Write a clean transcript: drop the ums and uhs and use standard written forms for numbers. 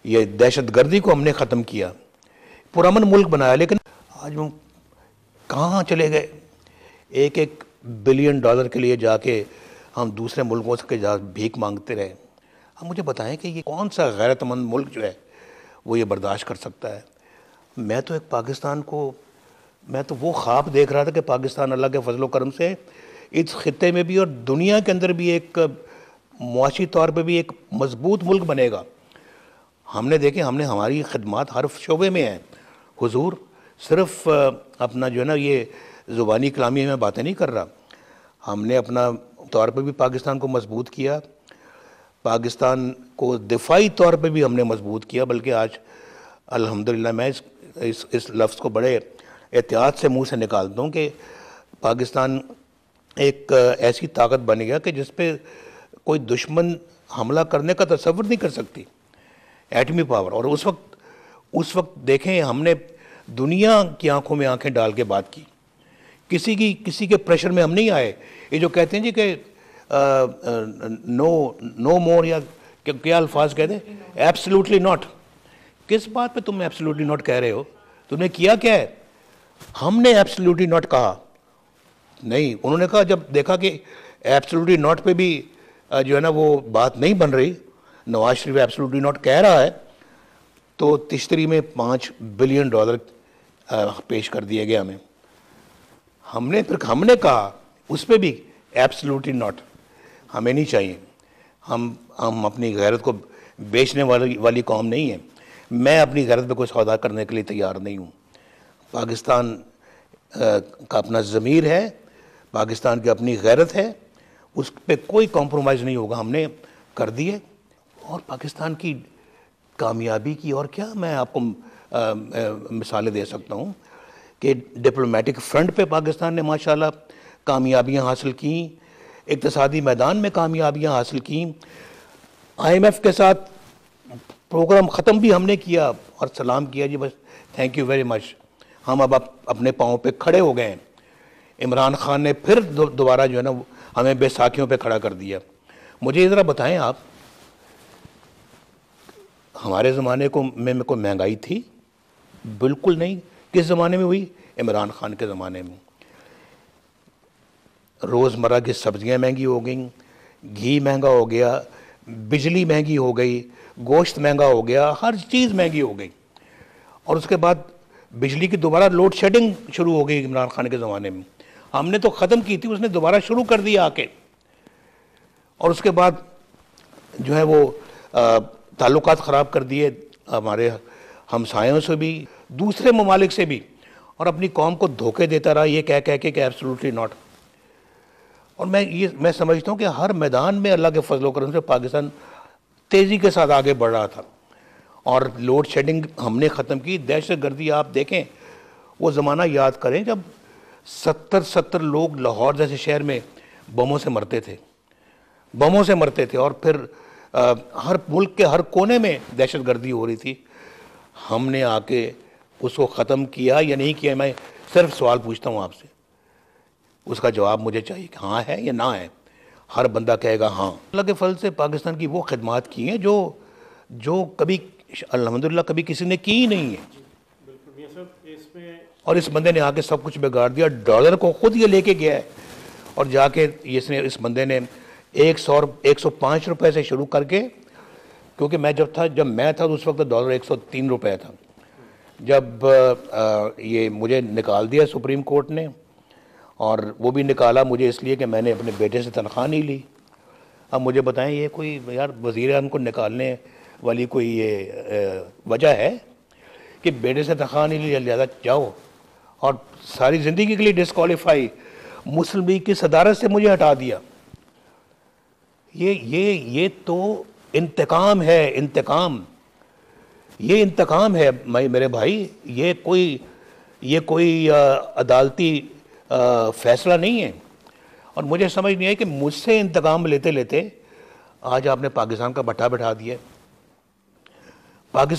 ये दहशतगर्दी को हमने ख़त्म किया, पुरअमन मुल्क बनाया। लेकिन आज हम कहाँ चले गए? एक एक बिलियन डॉलर के लिए जाके हम दूसरे मुल्कों से जा भीख मांगते रहे। अब मुझे बताएं कि ये कौन सा गैरतमंद मुल्क जो है वो ये बर्दाश्त कर सकता है? मैं तो एक पाकिस्तान को, मैं तो वो ख्वाब देख रहा था कि पाकिस्तान अल्लाह के फजल करम से इस खित्ते में भी और दुनिया के अंदर भी एक मुआशी तौर पे भी एक मजबूत मुल्क बनेगा। हमने देखे, हमने हमारी खिदमात हर शोबे में है हुजूर। सिर्फ अपना जो है ना ये ज़ुबानी कलामी में बातें नहीं कर रहा, हमने अपना तौर पे भी पाकिस्तान को मजबूत किया, पाकिस्तान को दिफाई तौर पे भी हमने मजबूत किया। बल्कि आज अल्हम्दुलिल्लाह मैं इस लफ्ज़ को बड़े एहतियात से मुंह से निकालता हूँ कि पाकिस्तान एक ऐसी ताकत बन गया कि जिस पे कोई दुश्मन हमला करने का तसव्वुर नहीं कर सकती, एटमी पावर। और उस वक्त देखें, हमने दुनिया की आंखों में आंखें डाल के बात की, किसी के प्रेशर में हम नहीं आए। ये जो कहते हैं जी कि नो मोर, या क्या अल्फाज कहते हैं, एब्सोल्युटली नॉट। किस बात पे तुम एब्सोल्युटली नॉट कह रहे हो? तुमने किया क्या है? हमने एब्सोल्युटली नॉट कहा नहीं। उन्होंने कहा, जब देखा कि एब्सोल्युटली नॉट पे भी जो है ना वो बात नहीं बन रही, नवाज शरीफ एब्सोल्युटली नॉट कह रहा है, तो तिश्तरी में $5 बिलियन पेश कर दिए गए हमें। हमने कहा उस पर भी एब्सोल्युटली नॉट, हमें नहीं चाहिए। हम अपनी गैरत को बेचने वाली कौम नहीं है। मैं अपनी गैरत पे कोई सौदा करने के लिए तैयार नहीं हूँ। पाकिस्तान का अपना ज़मीर है, पाकिस्तान की अपनी गैरत है, उस पर कोई कॉम्प्रोमाइज़ नहीं होगा। हमने कर दिए। और पाकिस्तान की कामयाबी की और क्या मैं आपको मिसालें दे सकता हूँ कि डिप्लोमेटिक फ्रंट पे पाकिस्तान ने माशाल्लाह कामयाबियाँ हासिल की, इक़्तिसादी मैदान में कामयाबियाँ हासिल की, IMF के साथ प्रोग्राम ख़त्म भी हमने किया और सलाम किया जी, बस थैंक यू वेरी मच। हम अब अपने पाँव पे खड़े हो गए हैं। इमरान खान ने फिर दोबारा जो है ना हमें बैसाखियों पे खड़ा कर दिया। मुझे ज़रा बताएं आप, हमारे ज़माने में कोई महंगाई थी? बिल्कुल नहीं। किस ज़माने में हुई? इमरान खान के ज़माने में। रोज़मर्रा की सब्ज़ियाँ महंगी हो गई, घी महंगा हो गया, बिजली महंगी हो गई, गोश्त महंगा हो गया, हर चीज़ महंगी हो गई। और उसके बाद बिजली की दोबारा लोड शेडिंग शुरू हो गई इमरान खान के ज़माने में। हमने तो ख़त्म की थी, उसने दोबारा शुरू कर दिया आके। और उसके बाद जो है वो ताल्लुकात ख़राब कर दिए हमारे हमसायों से भी, दूसरे ममालिक से भी, और अपनी कौम को धोखे देता रहा ये कह के कि एब्सोल्युटली नॉट। और मैं समझता हूँ कि हर मैदान में अल्लाह के फजल करम से पाकिस्तान तेज़ी के साथ आगे बढ़ रहा था। और लोड शेडिंग हमने ख़त्म की। दहशतगर्दी आप देखें, वो ज़माना याद करें जब 70 लोग लाहौर जैसे शहर में बमों से मरते थे, और फिर हर मुल्क के हर कोने में दहशतगर्दी हो रही थी। हमने आके उसको ख़त्म किया या नहीं किया? मैं सिर्फ सवाल पूछता हूँ आपसे, उसका जवाब मुझे चाहिए कि हाँ है या ना है। हर बंदा कहेगा हाँ। अल्लाह के फल से पाकिस्तान की वो खिदमात की हैं जो कभी अल्हम्दुलिल्लाह कभी किसी ने की ही नहीं है। और इस बंदे ने आके सब कुछ बिगाड़ दिया। डॉलर को खुद ये लेके गया है, और जाके इस बंदे ने 105 रुपए से शुरू करके, क्योंकि जब मैं था तो उस वक्त डॉलर 103 रुपए था। जब ये मुझे निकाल दिया सुप्रीम कोर्ट ने, और वो भी निकाला मुझे इसलिए कि मैंने अपने बेटे से तनख्वाह नहीं ली। अब मुझे बताएं, ये कोई यार वज़ीर-ए-आज़म को निकालने वाली कोई ये वजह है कि बेटे से तनख्वाह नहीं ली, लिहाजा जाओ और सारी ज़िंदगी के लिए डिस्क्वालीफाई, मुस्लिम लीग की सदारत से मुझे हटा दिया। ये तो इंतकाम है, इंतकाम। ये इंतकाम है मेरे भाई। ये कोई अदालती फैसला नहीं है। और मुझे समझ नहीं आई कि मुझसे इंतकाम लेते लेते आज आपने पाकिस्तान का भट्टा बैठा दिया। पाकिस्तान